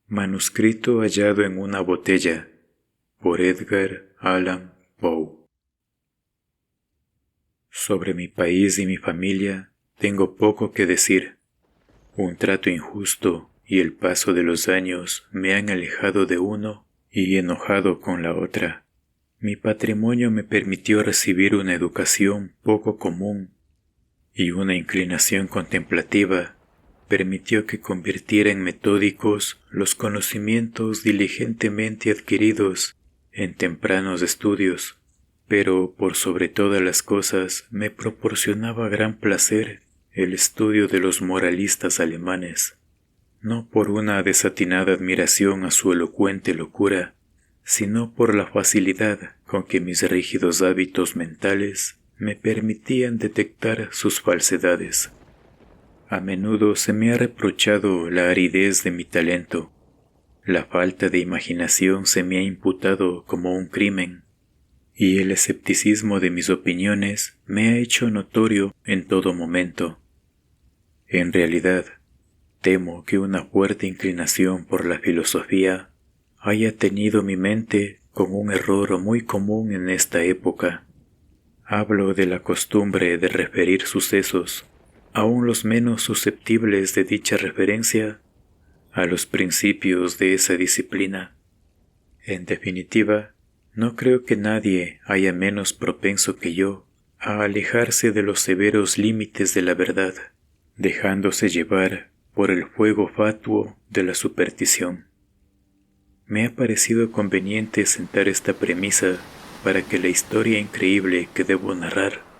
Manuscrito hallado en una botella por Edgar Allan Poe. Sobre mi país y mi familia tengo poco que decir. Un trato injusto y el paso de los años me han alejado de uno y enojado con la otra. Mi patrimonio me permitió recibir una educación poco común y una inclinación contemplativa permitió que convirtiera en metódicos los conocimientos diligentemente adquiridos en tempranos estudios, pero por sobre todas las cosas me proporcionaba gran placer el estudio de los moralistas alemanes, no por una desatinada admiración a su elocuente locura, sino por la facilidad con que mis rígidos hábitos mentales me permitían detectar sus falsedades. A menudo se me ha reprochado la aridez de mi talento. La falta de imaginación se me ha imputado como un crimen, y el escepticismo de mis opiniones me ha hecho notorio en todo momento. En realidad, temo que una fuerte inclinación por la filosofía haya tenido mi mente con un error muy común en esta época. Hablo de la costumbre de referir sucesos, aun los menos susceptibles de dicha referencia, a los principios de esa disciplina. En definitiva, no creo que nadie haya menos propenso que yo a alejarse de los severos límites de la verdad, dejándose llevar por el fuego fatuo de la superstición. Me ha parecido conveniente sentar esta premisa para que la historia increíble que debo narrar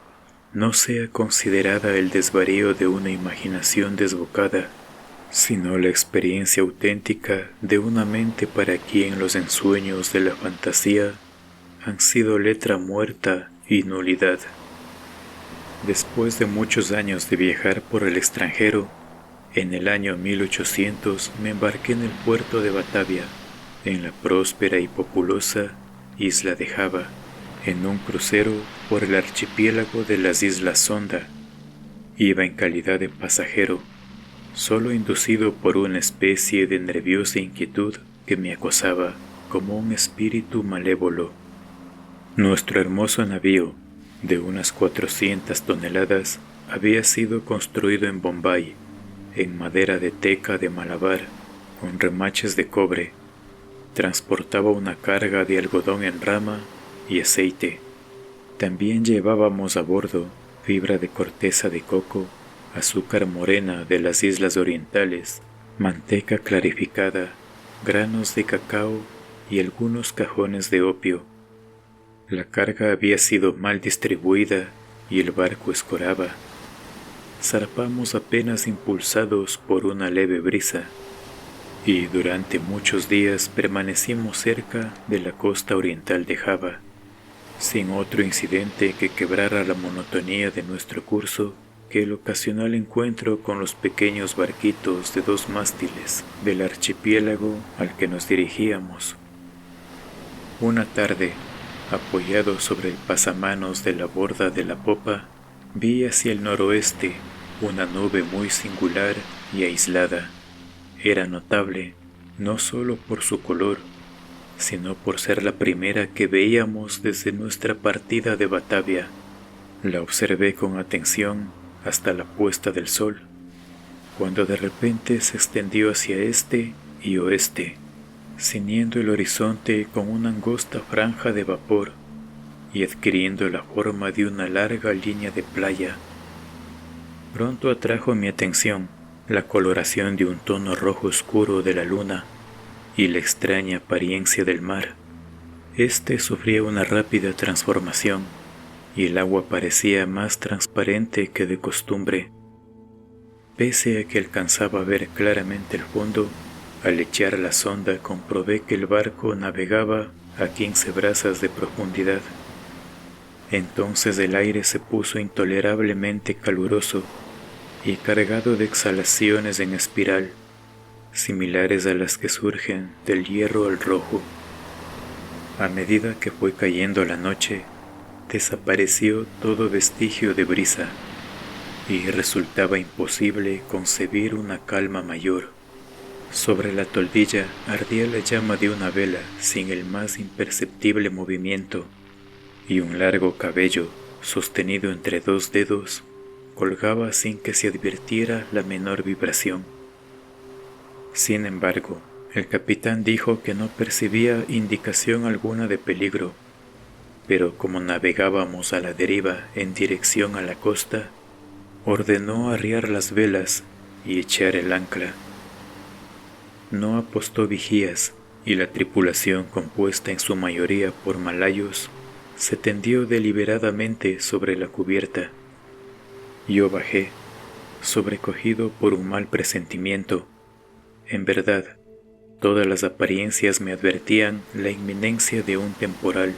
no sea considerada el desvarío de una imaginación desbocada, sino la experiencia auténtica de una mente para quien los ensueños de la fantasía han sido letra muerta y nulidad. Después de muchos años de viajar por el extranjero, en el año 1800 me embarqué en el puerto de Batavia, en la próspera y populosa isla de Java, en un crucero por el archipiélago de las Islas Sonda. Iba en calidad de pasajero, solo inducido por una especie de nerviosa inquietud que me acosaba como un espíritu malévolo. Nuestro hermoso navío, de unas 400 toneladas, había sido construido en Bombay, en madera de teca de Malabar, con remaches de cobre. Transportaba una carga de algodón en rama y aceite. También llevábamos a bordo fibra de corteza de coco, azúcar morena de las islas orientales, manteca clarificada, granos de cacao y algunos cajones de opio. La carga había sido mal distribuida y el barco escoraba. Zarpamos apenas impulsados por una leve brisa, y durante muchos días permanecimos cerca de la costa oriental de Java, sin otro incidente que quebrara la monotonía de nuestro curso que el ocasional encuentro con los pequeños barquitos de 2 mástiles del archipiélago al que nos dirigíamos. Una tarde, apoyado sobre el pasamanos de la borda de la popa, vi hacia el noroeste una nube muy singular y aislada. Era notable, no solo por su color, sino por ser la primera que veíamos desde nuestra partida de Batavia. La observé con atención hasta la puesta del sol, cuando de repente se extendió hacia este y oeste, ciñendo el horizonte con una angosta franja de vapor y adquiriendo la forma de una larga línea de playa. Pronto atrajo mi atención la coloración de un tono rojo oscuro de la luna y la extraña apariencia del mar. Este sufría una rápida transformación y el agua parecía más transparente que de costumbre. Pese a que alcanzaba a ver claramente el fondo, al echar la sonda comprobé que el barco navegaba a 15 brazas de profundidad. Entonces el aire se puso intolerablemente caluroso y cargado de exhalaciones en espiral, similares a las que surgen del hierro al rojo. A medida que fue cayendo la noche, desapareció todo vestigio de brisa, y resultaba imposible concebir una calma mayor. Sobre la toldilla ardía la llama de una vela sin el más imperceptible movimiento, y un largo cabello, sostenido entre dos dedos, colgaba sin que se advirtiera la menor vibración. Sin embargo, el capitán dijo que no percibía indicación alguna de peligro, pero como navegábamos a la deriva en dirección a la costa, ordenó arriar las velas y echar el ancla. No apostó vigías y la tripulación, compuesta en su mayoría por malayos, se tendió deliberadamente sobre la cubierta. Yo bajé, sobrecogido por un mal presentimiento. En verdad, todas las apariencias me advertían la inminencia de un temporal.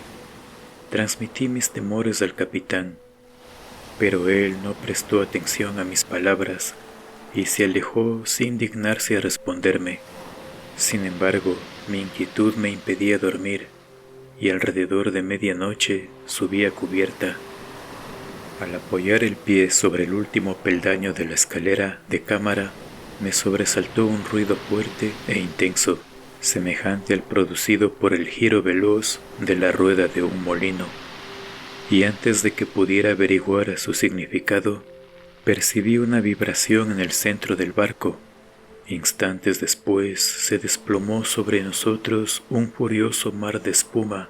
Transmití mis temores al capitán, pero él no prestó atención a mis palabras y se alejó sin dignarse a responderme. Sin embargo, mi inquietud me impedía dormir, y alrededor de medianoche subí a cubierta. Al apoyar el pie sobre el último peldaño de la escalera de cámara, me sobresaltó un ruido fuerte e intenso, semejante al producido por el giro veloz de la rueda de un molino, y antes de que pudiera averiguar su significado, percibí una vibración en el centro del barco. Instantes después se desplomó sobre nosotros un furioso mar de espuma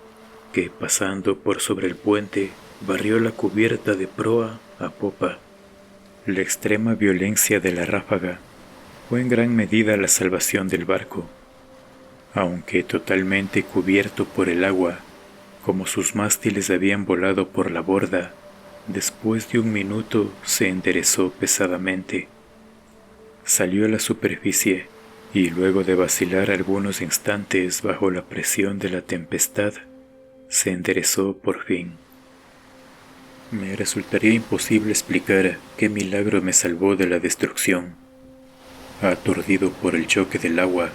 que, pasando por sobre el puente, barrió la cubierta de proa a popa. La extrema violencia de la ráfaga fue en gran medida la salvación del barco. Aunque totalmente cubierto por el agua, como sus mástiles habían volado por la borda, después de un minuto se enderezó pesadamente. Salió a la superficie y luego de vacilar algunos instantes bajo la presión de la tempestad, se enderezó por fin. Me resultaría imposible explicar qué milagro me salvó de la destrucción. Aturdido por el choque del agua,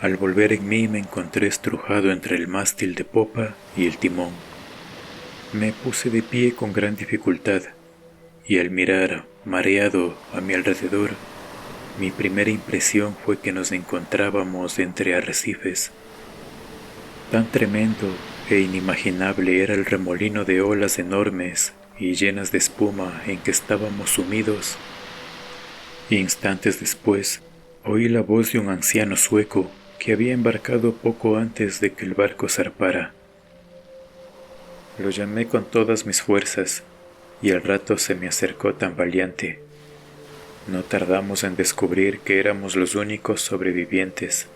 al volver en mí me encontré estrujado entre el mástil de popa y el timón. Me puse de pie con gran dificultad y al mirar, mareado, a mi alrededor, mi primera impresión fue que nos encontrábamos entre arrecifes. Tan tremendo e inimaginable era el remolino de olas enormes y llenas de espuma en que estábamos sumidos. Instantes después, oí la voz de un anciano sueco que había embarcado poco antes de que el barco zarpara. Lo llamé con todas mis fuerzas y al rato se me acercó tambaleante. No tardamos en descubrir que éramos los únicos sobrevivientes.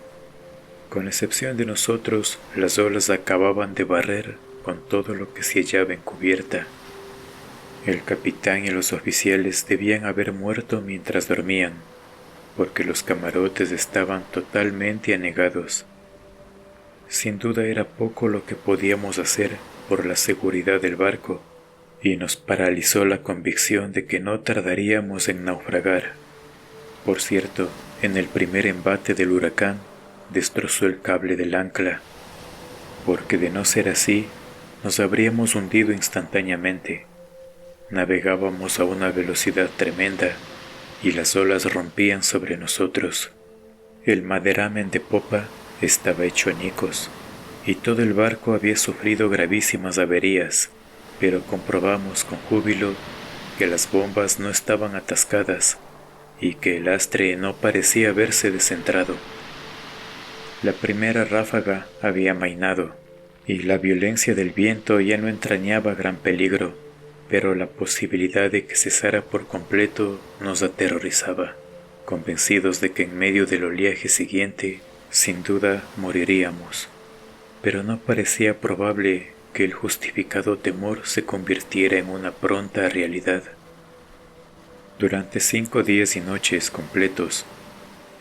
Con excepción de nosotros, las olas acababan de barrer con todo lo que se hallaba en cubierta. El capitán y los oficiales debían haber muerto mientras dormían, porque los camarotes estaban totalmente anegados. Sin duda era poco lo que podíamos hacer por la seguridad del barco, y nos paralizó la convicción de que no tardaríamos en naufragar. Por cierto, en el primer embate del huracán, destrozó el cable del ancla, porque de no ser así, nos habríamos hundido instantáneamente. Navegábamos a una velocidad tremenda, y las olas rompían sobre nosotros. El maderamen de popa estaba hecho añicos, y todo el barco había sufrido gravísimas averías, pero comprobamos con júbilo que las bombas no estaban atascadas y que el lastre no parecía haberse descentrado. La primera ráfaga había amainado y la violencia del viento ya no entrañaba gran peligro, pero la posibilidad de que cesara por completo nos aterrorizaba, convencidos de que en medio del oleaje siguiente, sin duda, moriríamos. Pero no parecía probable que el justificado temor se convirtiera en una pronta realidad. Durante 5 días y noches completos,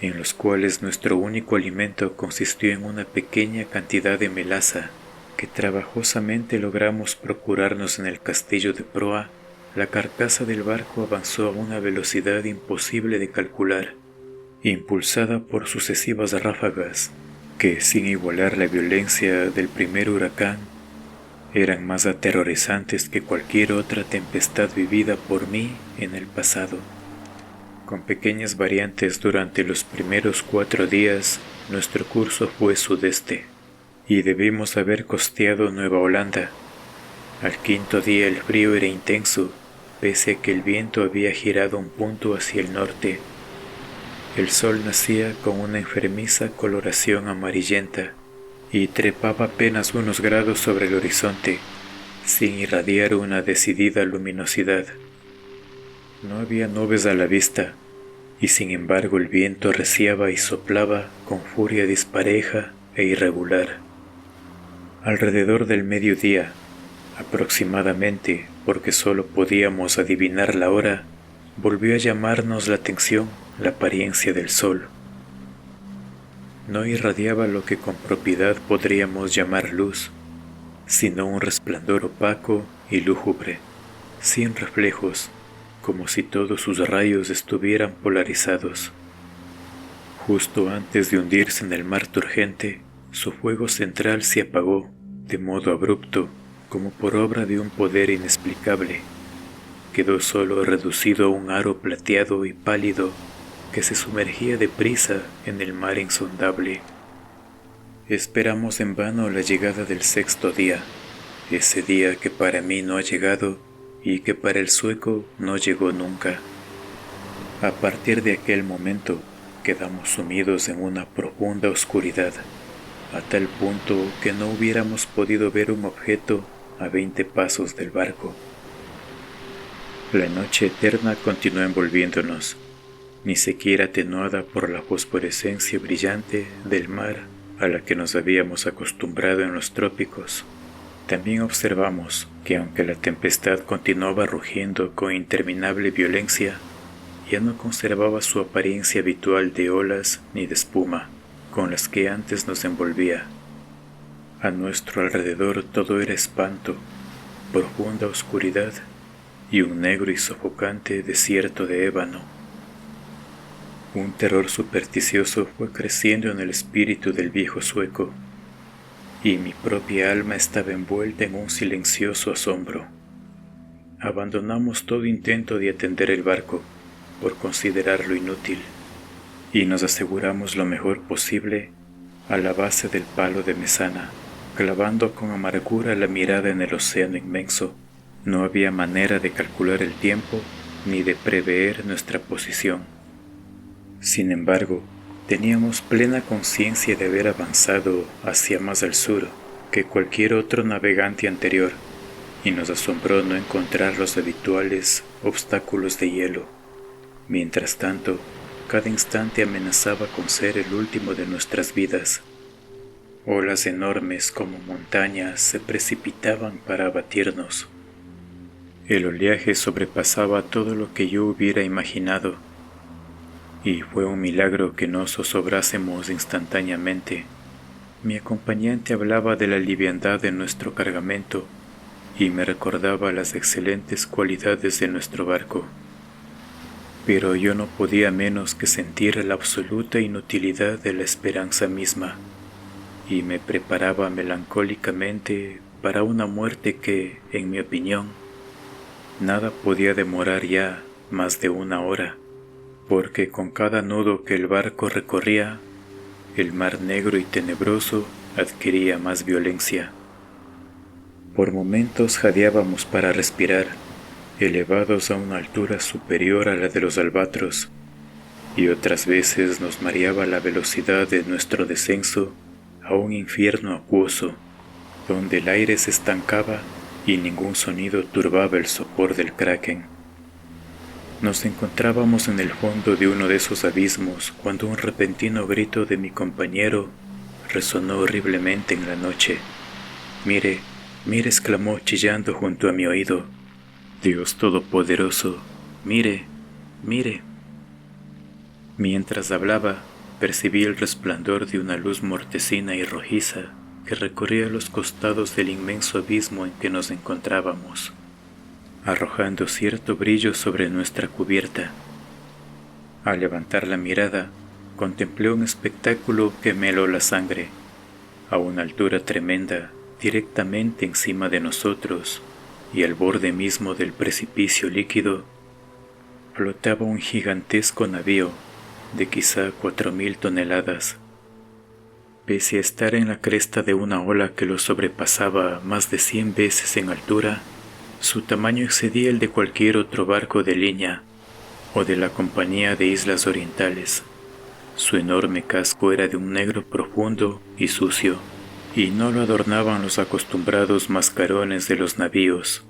en los cuales nuestro único alimento consistió en una pequeña cantidad de melaza que trabajosamente logramos procurarnos en el castillo de proa, la carcasa del barco avanzó a una velocidad imposible de calcular, impulsada por sucesivas ráfagas que, sin igualar la violencia del primer huracán, eran más aterrorizantes que cualquier otra tempestad vivida por mí en el pasado. Con pequeñas variantes durante los primeros 4 días, nuestro curso fue sudeste, y debimos haber costeado Nueva Holanda. Al 5.º día el frío era intenso, pese a que el viento había girado un punto hacia el norte. El sol nacía con una enfermiza coloración amarillenta y trepaba apenas unos grados sobre el horizonte, sin irradiar una decidida luminosidad. No había nubes a la vista, y sin embargo el viento arreciaba y soplaba con furia dispareja e irregular. Alrededor del mediodía, aproximadamente, porque solo podíamos adivinar la hora, volvió a llamarnos la atención la apariencia del sol. No irradiaba lo que con propiedad podríamos llamar luz, sino un resplandor opaco y lúgubre, sin reflejos, como si todos sus rayos estuvieran polarizados. Justo antes de hundirse en el mar turgente, su fuego central se apagó de modo abrupto, como por obra de un poder inexplicable. Quedó solo reducido a un aro plateado y pálido que se sumergía deprisa en el mar insondable. Esperamos en vano la llegada del 6.º día, ese día que para mí no ha llegado y que para el sueco no llegó nunca. A partir de aquel momento quedamos sumidos en una profunda oscuridad, a tal punto que no hubiéramos podido ver un objeto a 20 pasos del barco. La noche eterna continuó envolviéndonos, ni siquiera atenuada por la fosforescencia brillante del mar a la que nos habíamos acostumbrado en los trópicos. También observamos que aunque la tempestad continuaba rugiendo con interminable violencia, ya no conservaba su apariencia habitual de olas ni de espuma con las que antes nos envolvía. A nuestro alrededor todo era espanto, profunda oscuridad y un negro y sofocante desierto de ébano. Un terror supersticioso fue creciendo en el espíritu del viejo sueco, y mi propia alma estaba envuelta en un silencioso asombro. Abandonamos todo intento de atender el barco por considerarlo inútil, y nos aseguramos lo mejor posible a la base del palo de mesana, clavando con amargura la mirada en el océano inmenso. No había manera de calcular el tiempo ni de prever nuestra posición. Sin embargo, teníamos plena conciencia de haber avanzado hacia más al sur que cualquier otro navegante anterior, y nos asombró no encontrar los habituales obstáculos de hielo. Mientras tanto, cada instante amenazaba con ser el último de nuestras vidas. Olas enormes como montañas se precipitaban para abatirnos. El oleaje sobrepasaba todo lo que yo hubiera imaginado, y fue un milagro que no zozobrásemos instantáneamente. Mi acompañante hablaba de la liviandad de nuestro cargamento y me recordaba las excelentes cualidades de nuestro barco. Pero yo no podía menos que sentir la absoluta inutilidad de la esperanza misma, y me preparaba melancólicamente para una muerte que, en mi opinión, nada podía demorar ya más de 1 hora, porque con cada nudo que el barco recorría, el mar negro y tenebroso adquiría más violencia. Por momentos jadeábamos para respirar, elevados a una altura superior a la de los albatros, y otras veces nos mareaba la velocidad de nuestro descenso a un infierno acuoso, donde el aire se estancaba y ningún sonido turbaba el sopor del kraken. Nos encontrábamos en el fondo de uno de esos abismos cuando un repentino grito de mi compañero resonó horriblemente en la noche. «Mire, mire», exclamó chillando junto a mi oído. «Dios Todopoderoso, mire, mire». Mientras hablaba, percibí el resplandor de una luz mortecina y rojiza que recorría los costados del inmenso abismo en que nos encontrábamos, arrojando cierto brillo sobre nuestra cubierta. Al levantar la mirada, contemplé un espectáculo que me heló la sangre. A una altura tremenda, directamente encima de nosotros y al borde mismo del precipicio líquido, flotaba un gigantesco navío de quizá 4000 toneladas. Pese a estar en la cresta de una ola que lo sobrepasaba más de 100 veces en altura, su tamaño excedía el de cualquier otro barco de línea o de la Compañía de Islas Orientales. Su enorme casco era de un negro profundo y sucio, y no lo adornaban los acostumbrados mascarones de los navíos.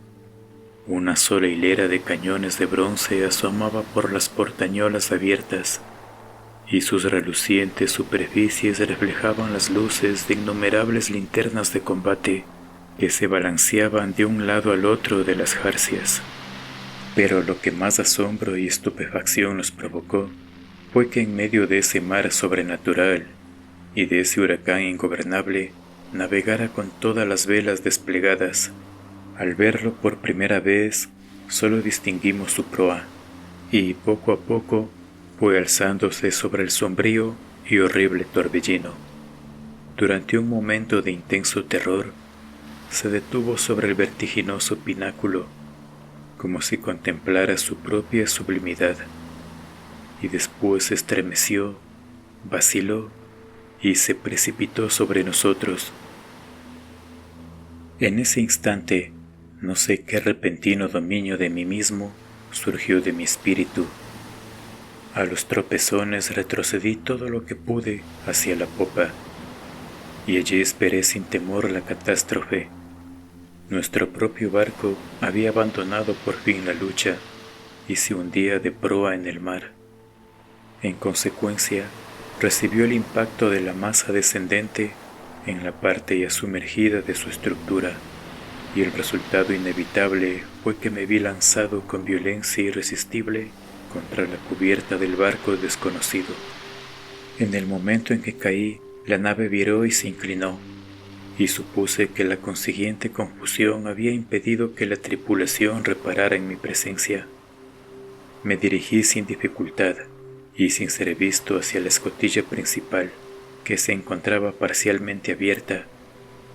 Una sola hilera de cañones de bronce asomaba por las portañolas abiertas, y sus relucientes superficies reflejaban las luces de innumerables linternas de combate que se balanceaban de un lado al otro de las jarcias. Pero lo que más asombro y estupefacción nos provocó fue que en medio de ese mar sobrenatural y de ese huracán ingobernable navegara con todas las velas desplegadas. Al verlo por primera vez, solo distinguimos su proa, y poco a poco fue alzándose sobre el sombrío y horrible torbellino. Durante un momento de intenso terror, se detuvo sobre el vertiginoso pináculo, como si contemplara su propia sublimidad, y después se estremeció, vaciló y se precipitó sobre nosotros. En ese instante, no sé qué repentino dominio de mí mismo surgió de mi espíritu. A los tropezones retrocedí todo lo que pude hacia la popa, y allí esperé sin temor la catástrofe. Nuestro propio barco había abandonado por fin la lucha y se hundía de proa en el mar. En consecuencia, recibió el impacto de la masa descendente en la parte ya sumergida de su estructura, y el resultado inevitable fue que me vi lanzado con violencia irresistible contra la cubierta del barco desconocido. En el momento en que caí, la nave viró y se inclinó, y supuse que la consiguiente confusión había impedido que la tripulación reparara en mi presencia. Me dirigí sin dificultad y sin ser visto hacia la escotilla principal, que se encontraba parcialmente abierta,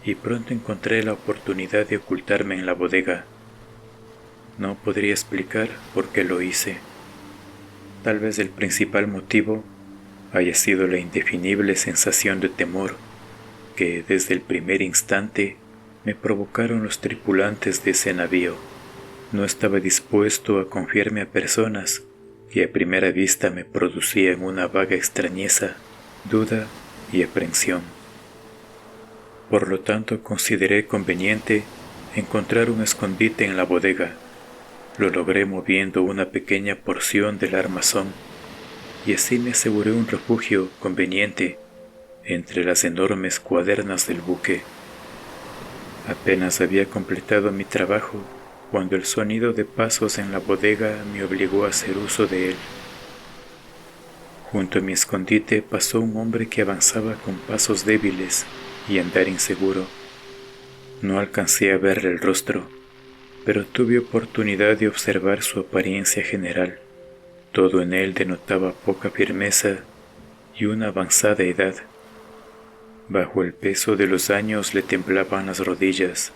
y pronto encontré la oportunidad de ocultarme en la bodega. No podría explicar por qué lo hice. Tal vez el principal motivo haya sido la indefinible sensación de temor que desde el primer instante me provocaron los tripulantes de ese navío. No estaba dispuesto a confiarme a personas que a primera vista me producían una vaga extrañeza, duda y aprensión. Por lo tanto, consideré conveniente encontrar un escondite en la bodega. Lo logré moviendo una pequeña porción del armazón, y así me aseguré un refugio conveniente entre las enormes cuadernas del buque. Apenas había completado mi trabajo cuando el sonido de pasos en la bodega me obligó a hacer uso de él. Junto a mi escondite pasó un hombre que avanzaba con pasos débiles y andar inseguro. No alcancé a verle el rostro, pero tuve oportunidad de observar su apariencia general. Todo en él denotaba poca firmeza y una avanzada edad. Bajo el peso de los años le temblaban las rodillas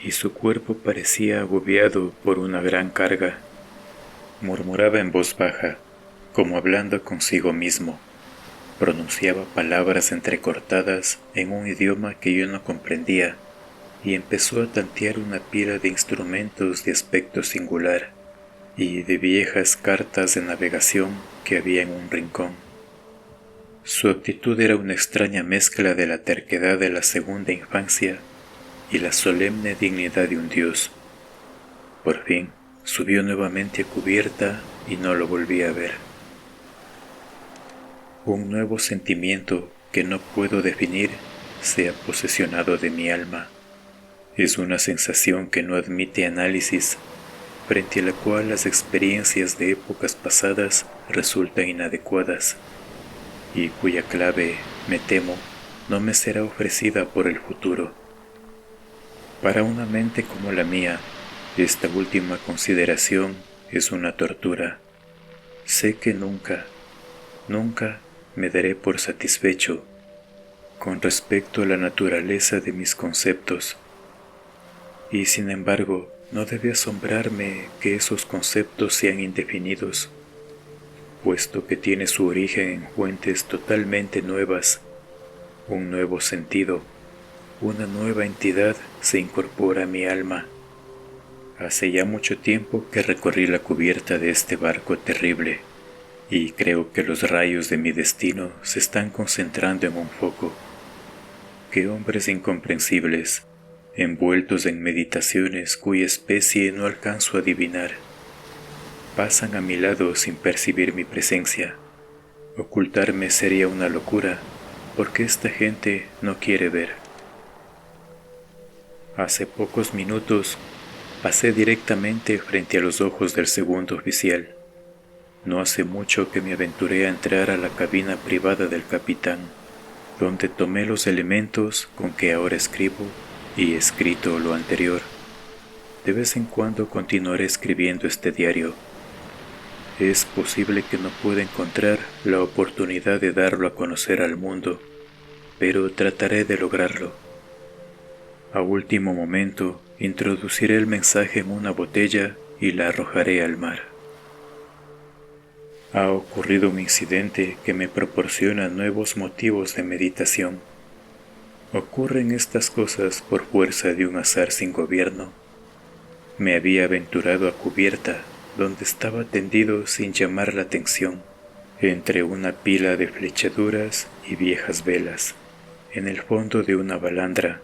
y su cuerpo parecía agobiado por una gran carga. Murmuraba en voz baja, como hablando consigo mismo. Pronunciaba palabras entrecortadas en un idioma que yo no comprendía, y empezó a tantear una pila de instrumentos de aspecto singular y de viejas cartas de navegación que había en un rincón. Su actitud era una extraña mezcla de la terquedad de la segunda infancia y la solemne dignidad de un dios. Por fin, subió nuevamente a cubierta y no lo volví a ver. Un nuevo sentimiento que no puedo definir se ha posesionado de mi alma. Es una sensación que no admite análisis, frente a la cual las experiencias de épocas pasadas resultan inadecuadas, y cuya clave, me temo, no me será ofrecida por el futuro. Para una mente como la mía, esta última consideración es una tortura. Sé que nunca me daré por satisfecho con respecto a la naturaleza de mis conceptos, y sin embargo, no debe asombrarme que esos conceptos sean indefinidos, puesto que tiene su origen en fuentes totalmente nuevas. Un nuevo sentido, una nueva entidad se incorpora a mi alma. Hace ya mucho tiempo que recorrí la cubierta de este barco terrible, y creo que los rayos de mi destino se están concentrando en un foco. Qué hombres incomprensibles, envueltos en meditaciones cuya especie no alcanzo a adivinar, pasan a mi lado sin percibir mi presencia. Ocultarme sería una locura, porque esta gente no quiere ver. Hace pocos minutos pasé directamente frente a los ojos del segundo oficial. No hace mucho que me aventuré a entrar a la cabina privada del capitán, donde tomé los elementos con que ahora escribo y he escrito lo anterior. De vez en cuando continuaré escribiendo este diario. Es posible que no pueda encontrar la oportunidad de darlo a conocer al mundo, pero trataré de lograrlo. A último momento, introduciré el mensaje en una botella y la arrojaré al mar. Ha ocurrido un incidente que me proporciona nuevos motivos de meditación. Ocurren estas cosas por fuerza de un azar sin gobierno. Me había aventurado a cubierta, donde estaba tendido sin llamar la atención, entre una pila de flechaduras y viejas velas, en el fondo de una balandra.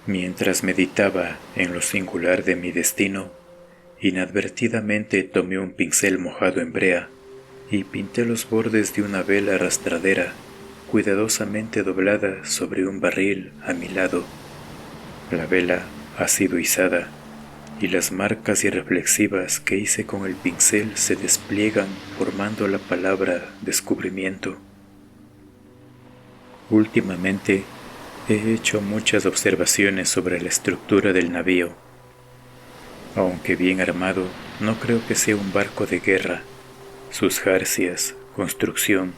Mientras meditaba en lo singular de mi destino, inadvertidamente tomé un pincel mojado en brea y pinté los bordes de una vela arrastradera cuidadosamente doblada sobre un barril a mi lado. La vela ha sido izada y las marcas irreflexivas que hice con el pincel se despliegan formando la palabra descubrimiento. Últimamente he hecho muchas observaciones sobre la estructura del navío. Aunque bien armado, no creo que sea un barco de guerra. Sus jarcias, construcción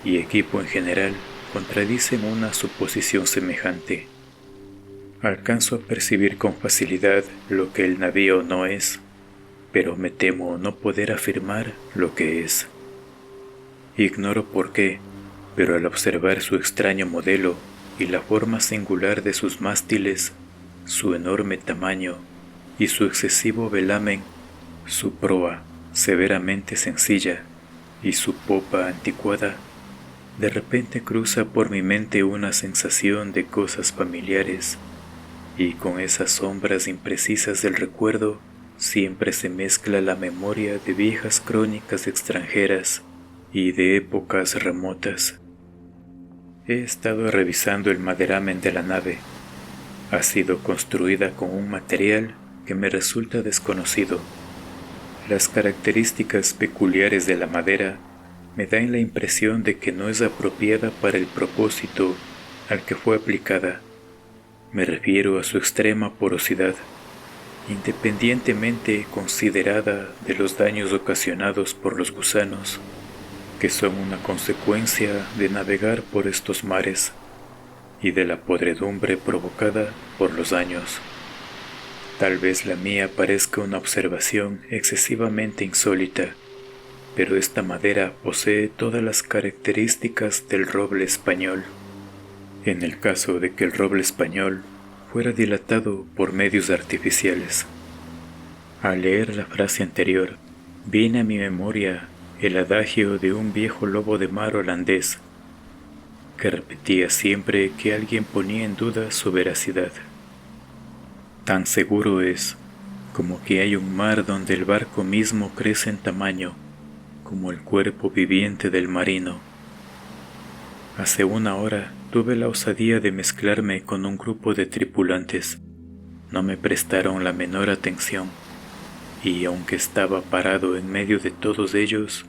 y equipo en general contradicen una suposición semejante. Alcanzo a percibir con facilidad lo que el navío no es, pero me temo no poder afirmar lo que es. Ignoro por qué, pero al observar su extraño modelo y la forma singular de sus mástiles, su enorme tamaño y su excesivo velamen, su proa severamente sencilla y su popa anticuada, de repente cruza por mi mente una sensación de cosas familiares, y con esas sombras imprecisas del recuerdo siempre se mezcla la memoria de viejas crónicas extranjeras y de épocas remotas. He estado revisando el maderamen de la nave. Ha sido construida con un material que me resulta desconocido. Las características peculiares de la madera me dan la impresión de que no es apropiada para el propósito al que fue aplicada. Me refiero a su extrema porosidad, independientemente considerada de los daños ocasionados por los gusanos, que son una consecuencia de navegar por estos mares y de la podredumbre provocada por los años. Tal vez la mía parezca una observación excesivamente insólita, pero esta madera posee todas las características del roble español. En el caso de que el roble español fuera dilatado por medios artificiales. Al leer la frase anterior, viene a mi memoria el adagio de un viejo lobo de mar holandés, que repetía siempre que alguien ponía en duda su veracidad. Tan seguro es como que hay un mar donde el barco mismo crece en tamaño, como el cuerpo viviente del marino. Hace una hora tuve la osadía de mezclarme con un grupo de tripulantes. No me prestaron la menor atención, y aunque estaba parado en medio de todos ellos,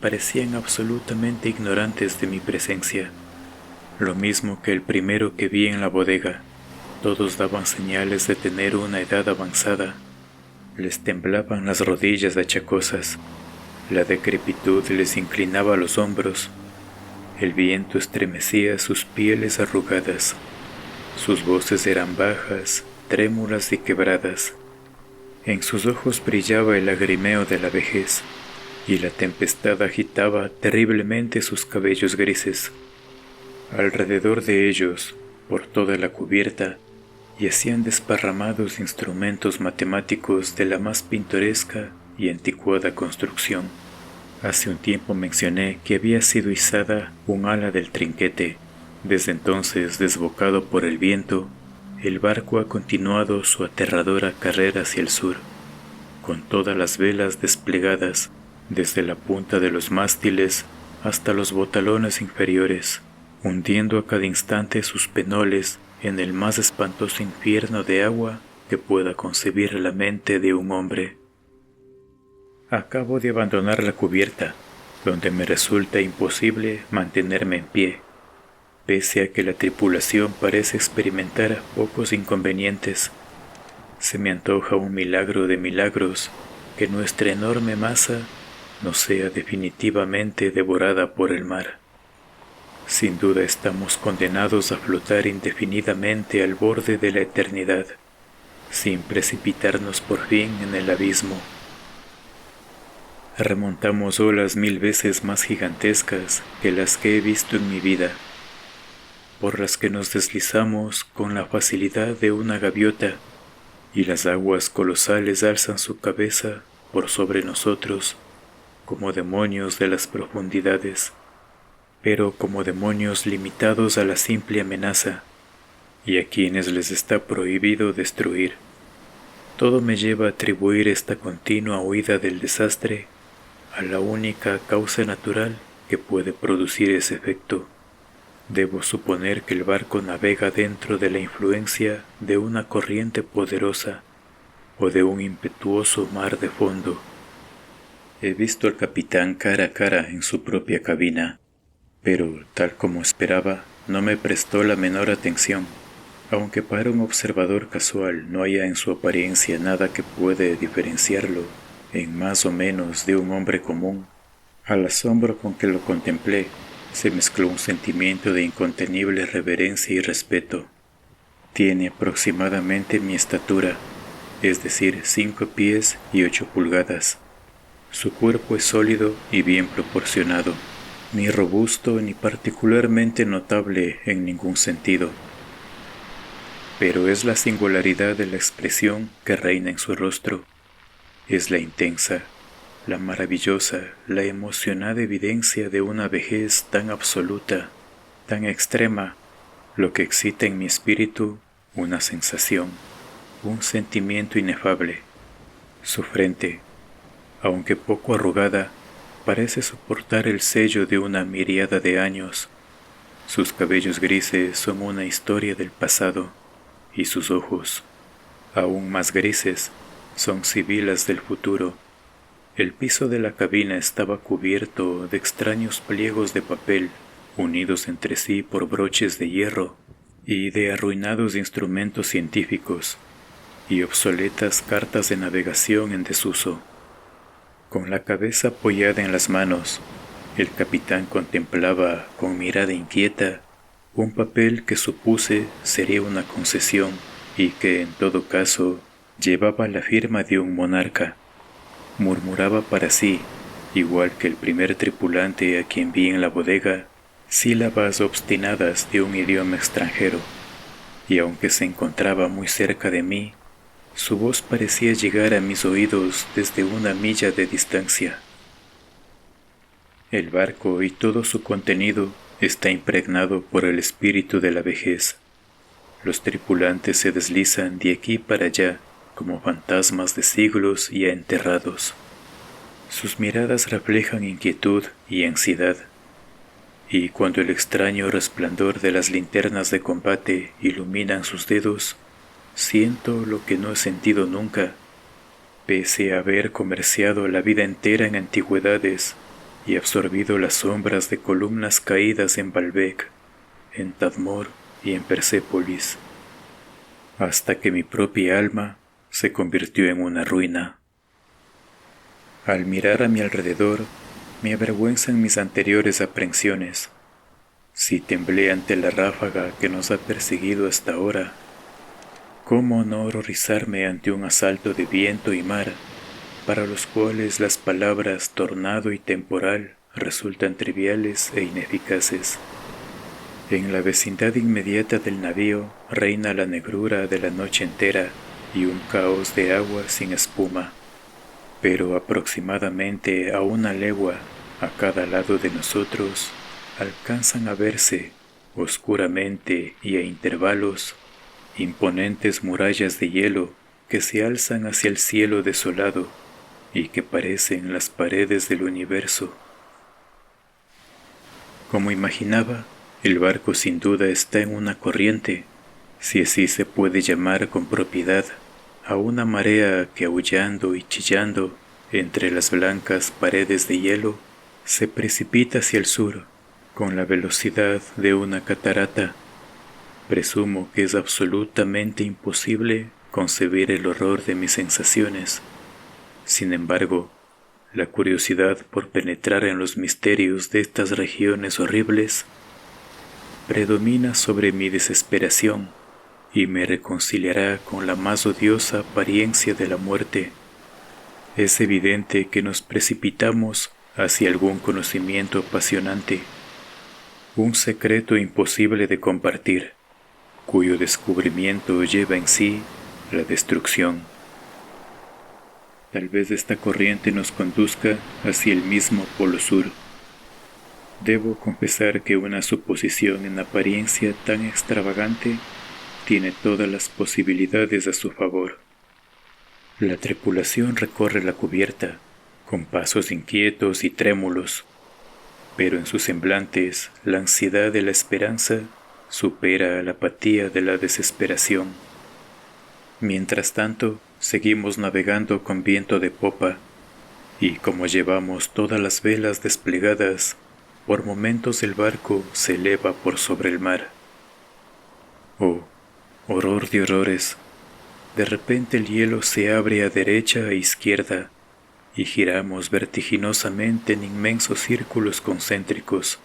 parecían absolutamente ignorantes de mi presencia, lo mismo que el primero que vi en la bodega. Todos daban señales de tener una edad avanzada. Les temblaban las rodillas achacosas, la decrepitud les inclinaba los hombros, el viento estremecía sus pieles arrugadas, sus voces eran bajas, trémulas y quebradas, En sus ojos brillaba el lagrimeo de la vejez, y la tempestad agitaba terriblemente sus cabellos grises. Alrededor de ellos, por toda la cubierta, yacían desparramados instrumentos matemáticos de la más pintoresca y anticuada construcción. Hace un tiempo mencioné que había sido izada un ala del trinquete. Desde entonces, desbocado por el viento, el barco ha continuado su aterradora carrera hacia el sur, con todas las velas desplegadas, desde la punta de los mástiles hasta los botalones inferiores, hundiendo a cada instante sus penoles en el más espantoso infierno de agua que pueda concebir la mente de un hombre. Acabo de abandonar la cubierta, donde me resulta imposible mantenerme en pie, pese a que la tripulación parece experimentar pocos inconvenientes. Se me antoja un milagro de milagros que nuestra enorme masa no sea definitivamente devorada por el mar. Sin duda estamos condenados a flotar indefinidamente al borde de la eternidad, sin precipitarnos por fin en el abismo. Remontamos olas 1000 veces más gigantescas que las que he visto en mi vida, por las que nos deslizamos con la facilidad de una gaviota, y las aguas colosales alzan su cabeza por sobre nosotros como demonios de las profundidades, pero como demonios limitados a la simple amenaza, y a quienes les está prohibido destruir. Todo me lleva a atribuir esta continua huida del desastre a la única causa natural que puede producir ese efecto. Debo suponer que el barco navega dentro de la influencia de una corriente poderosa o de un impetuoso mar de fondo. He visto al capitán cara a cara en su propia cabina, pero, tal como esperaba, no me prestó la menor atención, aunque para un observador casual no haya en su apariencia nada que puede diferenciarlo en más o menos de un hombre común. Al asombro con que lo contemplé, se mezcló un sentimiento de incontenible reverencia y respeto. Tiene aproximadamente mi estatura, es decir, 5 pies y 8 pulgadas. Su cuerpo es sólido y bien proporcionado, ni robusto ni particularmente notable en ningún sentido. Pero es la singularidad de la expresión que reina en su rostro. Es la intensa, la maravillosa, la emocionada evidencia de una vejez tan absoluta, tan extrema, lo que excita en mi espíritu una sensación, un sentimiento inefable. Su frente, aunque poco arrugada, parece soportar el sello de una miríada de años. Sus cabellos grises son una historia del pasado, y sus ojos, aún más grises, son sibilas del futuro. El piso de la cabina estaba cubierto de extraños pliegos de papel, unidos entre sí por broches de hierro, y de arruinados instrumentos científicos, y obsoletas cartas de navegación en desuso. Con la cabeza apoyada en las manos, el capitán contemplaba con mirada inquieta un papel que supuse sería una concesión y que, en todo caso, llevaba la firma de un monarca. Murmuraba para sí, igual que el primer tripulante a quien vi en la bodega, sílabas obstinadas de un idioma extranjero, y aunque se encontraba muy cerca de mí, su voz parecía llegar a mis oídos desde una milla de distancia. El barco y todo su contenido está impregnado por el espíritu de la vejez. Los tripulantes se deslizan de aquí para allá como fantasmas de siglos ya enterrados. Sus miradas reflejan inquietud y ansiedad, y cuando el extraño resplandor de las linternas de combate iluminan sus dedos, siento lo que no he sentido nunca, pese a haber comerciado la vida entera en antigüedades y absorbido las sombras de columnas caídas en Baalbek, en Tadmor y en Persépolis, hasta que mi propia alma se convirtió en una ruina. Al mirar a mi alrededor, me avergüenzan mis anteriores aprensiones. Si temblé ante la ráfaga que nos ha perseguido hasta ahora, ¿Cómo no horrorizarme ante un asalto de viento y mar, para los cuales las palabras tornado y temporal resultan triviales e ineficaces? En la vecindad inmediata del navío reina la negrura de la noche entera y un caos de agua sin espuma, pero aproximadamente a 1 legua a cada lado de nosotros alcanzan a verse, oscuramente y a intervalos, imponentes murallas de hielo que se alzan hacia el cielo desolado y que parecen las paredes del universo. Como imaginaba, el barco sin duda está en una corriente, si así se puede llamar con propiedad, a una marea que aullando y chillando entre las blancas paredes de hielo se precipita hacia el sur con la velocidad de una catarata. Presumo que es absolutamente imposible concebir el horror de mis sensaciones. Sin embargo, la curiosidad por penetrar en los misterios de estas regiones horribles predomina sobre mi desesperación y me reconciliará con la más odiosa apariencia de la muerte. Es evidente que nos precipitamos hacia algún conocimiento apasionante, un secreto imposible de compartir, cuyo descubrimiento lleva en sí la destrucción. Tal vez esta corriente nos conduzca hacia el mismo Polo Sur. Debo confesar que una suposición en apariencia tan extravagante tiene todas las posibilidades a su favor. La tripulación recorre la cubierta con pasos inquietos y trémulos, pero en sus semblantes la ansiedad de la esperanza supera a la apatía de la desesperación. Mientras tanto, seguimos navegando con viento de popa, y como llevamos todas las velas desplegadas, por momentos el barco se eleva por sobre el mar. Oh, horror de horrores, de repente el hielo se abre a derecha e izquierda, y giramos vertiginosamente en inmensos círculos concéntricos,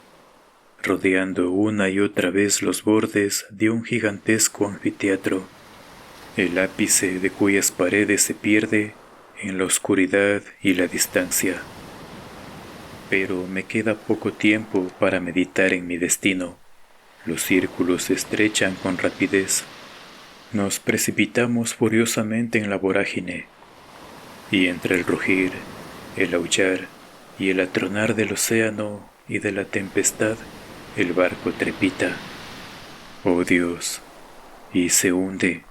rodeando una y otra vez los bordes de un gigantesco anfiteatro, el ápice de cuyas paredes se pierde en la oscuridad y la distancia. Pero me queda poco tiempo para meditar en mi destino. Los círculos se estrechan con rapidez. Nos precipitamos furiosamente en la vorágine, y entre el rugir, el aullar y el atronar del océano y de la tempestad, el barco trepita. Oh Dios, y se hunde.